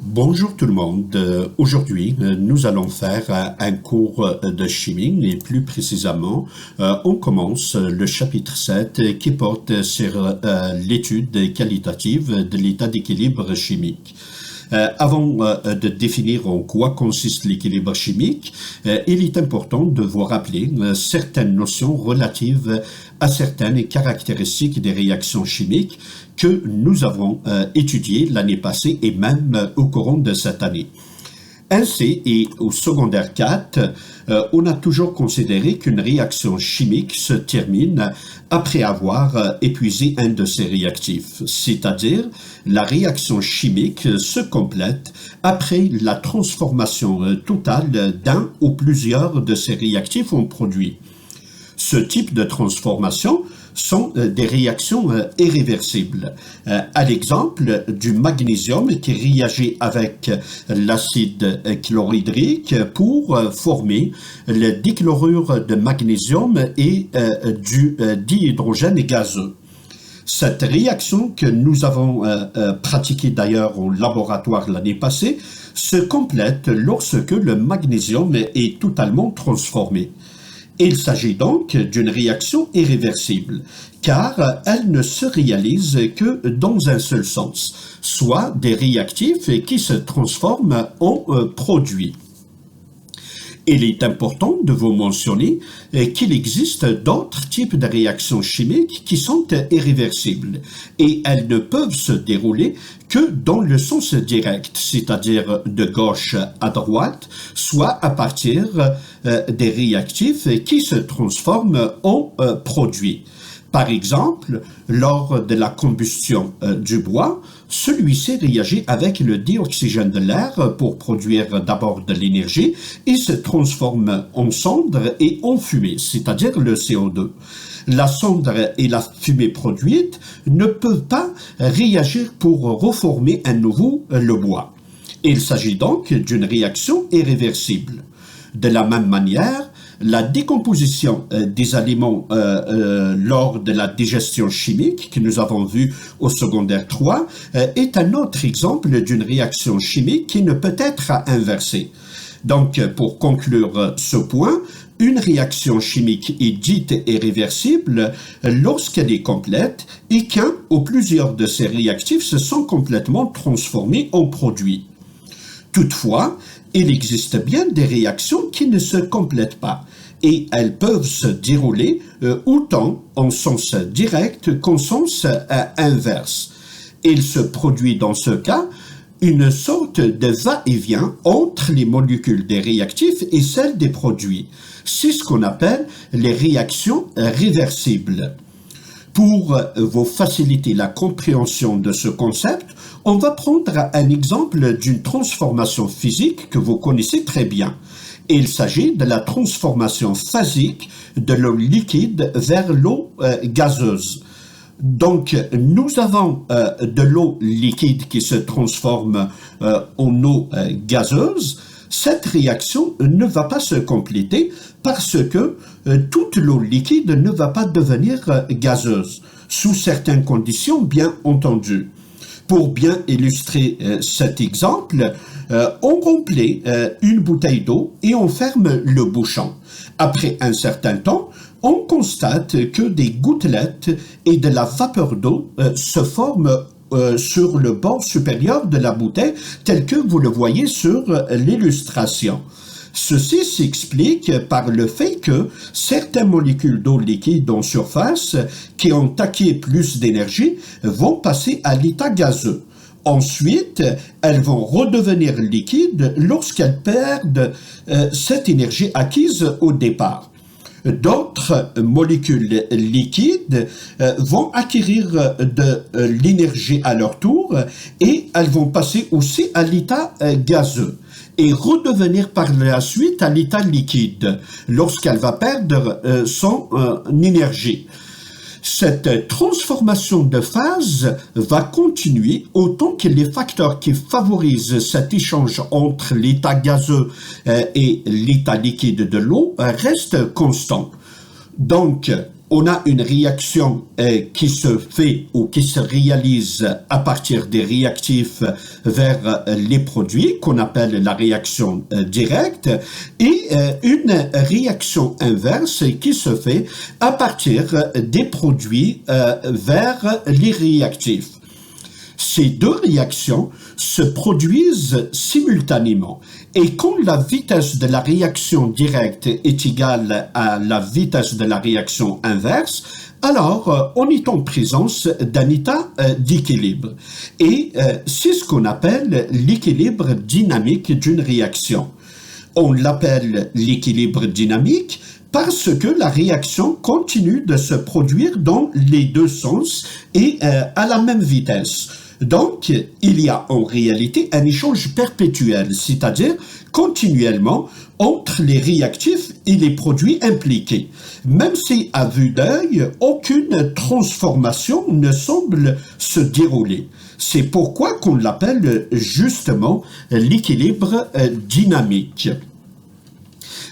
Bonjour tout le monde. Aujourd'hui, nous allons faire un cours de chimie et plus précisément, on commence le chapitre 7 qui porte sur l'étude qualitative de l'état d'équilibre chimique. Avant de définir en quoi consiste l'équilibre chimique, il est important de vous rappeler certaines notions relatives à certaines caractéristiques des réactions chimiques que nous avons étudiées l'année passée et même au cours de cette année. Ainsi, et au secondaire 4, on a toujours considéré qu'une réaction chimique se termine après avoir épuisé un de ses réactifs, c'est-à-dire la réaction chimique se complète après la transformation totale d'un ou plusieurs de ces réactifs en produits. Ce type de transformation sont des réactions irréversibles. À l'exemple du magnésium qui réagit avec l'acide chlorhydrique pour former le dichlorure de magnésium et du dihydrogène gazeux. Cette réaction que nous avons pratiquée d'ailleurs au laboratoire l'année passée se complète lorsque le magnésium est totalement transformé. Il s'agit donc d'une réaction irréversible, car elle ne se réalise que dans un seul sens, soit des réactifs qui se transforment en produits. Il est important de vous mentionner qu'il existe d'autres types de réactions chimiques qui sont irréversibles et elles ne peuvent se dérouler que dans le sens direct, c'est-à-dire de gauche à droite, soit à partir des réactifs qui se transforment en produits. Par exemple, lors de la combustion du bois, celui-ci réagit avec le dioxygène de l'air pour produire d'abord de l'énergie et se transforme en cendre et en fumée, c'est-à-dire le CO2. La cendre et la fumée produite ne peuvent pas réagir pour reformer à nouveau le bois. Il s'agit donc d'une réaction irréversible. De la même manière, la décomposition des aliments lors de la digestion chimique que nous avons vu au secondaire 3 est un autre exemple d'une réaction chimique qui ne peut être inversée. Donc, pour conclure ce point, une réaction chimique est dite irréversible lorsqu'elle est complète et qu'un ou plusieurs de ces réactifs se sont complètement transformés en produits. Toutefois, il existe bien des réactions qui ne se complètent pas et elles peuvent se dérouler autant en sens direct qu'en sens inverse. Il se produit dans ce cas une sorte de va-et-vient entre les molécules des réactifs et celles des produits. C'est ce qu'on appelle les réactions réversibles. Pour vous faciliter la compréhension de ce concept, on va prendre un exemple d'une transformation physique que vous connaissez très bien. Il s'agit de la transformation phasique de l'eau liquide vers l'eau gazeuse. Donc, nous avons de l'eau liquide qui se transforme en eau gazeuse. Cette réaction ne va pas se compléter parce que toute l'eau liquide ne va pas devenir gazeuse, sous certaines conditions bien entendu. Pour bien illustrer cet exemple, on remplit une bouteille d'eau et on ferme le bouchon. Après un certain temps, on constate que des gouttelettes et de la vapeur d'eau se forment sur le bord supérieur de la bouteille, tel que vous le voyez sur l'illustration. Ceci s'explique par le fait que certaines molécules d'eau liquide en surface qui ont acquis plus d'énergie vont passer à l'état gazeux. Ensuite, elles vont redevenir liquides lorsqu'elles perdent cette énergie acquise au départ. D'autres molécules liquides vont acquérir de l'énergie à leur tour et elles vont passer aussi à l'état gazeux et redevenir par la suite à l'état liquide lorsqu'elle va perdre son énergie. Cette transformation de phase va continuer autant que les facteurs qui favorisent cet échange entre l'état gazeux et l'état liquide de l'eau restent constants. Donc, on a une réaction qui se fait ou qui se réalise à partir des réactifs vers les produits, qu'on appelle la réaction directe, et une réaction inverse qui se fait à partir des produits vers les réactifs. Ces deux réactions se produisent simultanément et quand la vitesse de la réaction directe est égale à la vitesse de la réaction inverse, alors on est en présence d'un état d'équilibre. Et c'est ce qu'on appelle l'équilibre dynamique d'une réaction. On l'appelle l'équilibre dynamique parce que la réaction continue de se produire dans les deux sens et à la même vitesse. Donc, il y a en réalité un échange perpétuel, c'est-à-dire continuellement entre les réactifs et les produits impliqués. Même si, à vue d'œil, aucune transformation ne semble se dérouler. C'est pourquoi qu'on l'appelle justement l'équilibre dynamique.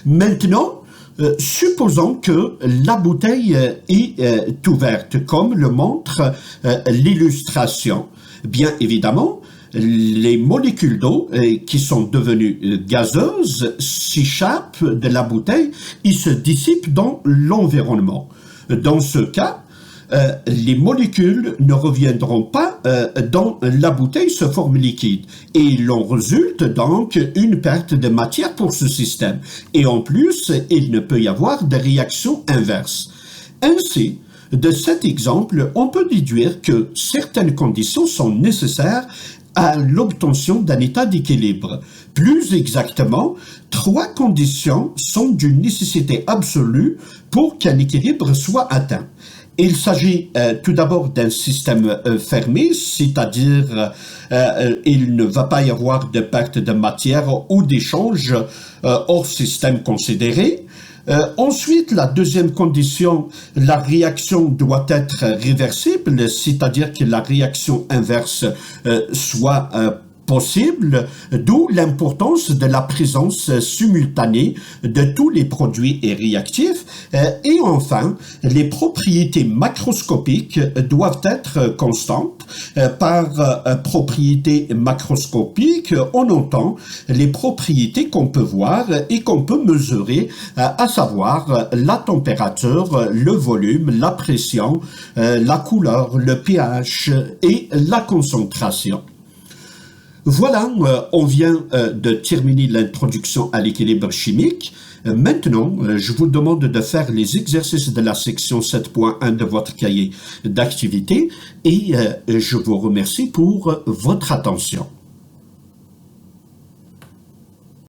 Maintenant, supposons que la bouteille est ouverte, comme le montre l'illustration. Bien évidemment, les molécules d'eau qui sont devenues gazeuses s'échappent de la bouteille et se dissipent dans l'environnement. Dans ce cas, les molécules ne reviendront pas dans la bouteille sous forme liquide. Et il en résulte donc une perte de matière pour ce système. Et en plus, il ne peut y avoir de réaction inverse. Ainsi, de cet exemple, on peut déduire que certaines conditions sont nécessaires à l'obtention d'un état d'équilibre. Plus exactement, 3 conditions sont d'une nécessité absolue pour qu'un équilibre soit atteint. Il s'agit tout d'abord d'un système fermé, c'est-à-dire il ne va pas y avoir de perte de matière ou d'échange hors système considéré. Ensuite, la deuxième condition, la réaction doit être réversible, c'est-à-dire que la réaction inverse soit possible, d'où l'importance de la présence simultanée de tous les produits et réactifs. Et enfin, les propriétés macroscopiques doivent être constantes. Par propriétés macroscopiques, on entend les propriétés qu'on peut voir et qu'on peut mesurer, à savoir la température, le volume, la pression, la couleur, le pH et la concentration. Voilà, on vient de terminer l'introduction à l'équilibre chimique. Maintenant, je vous demande de faire les exercices de la section 7.1 de votre cahier d'activité et je vous remercie pour votre attention.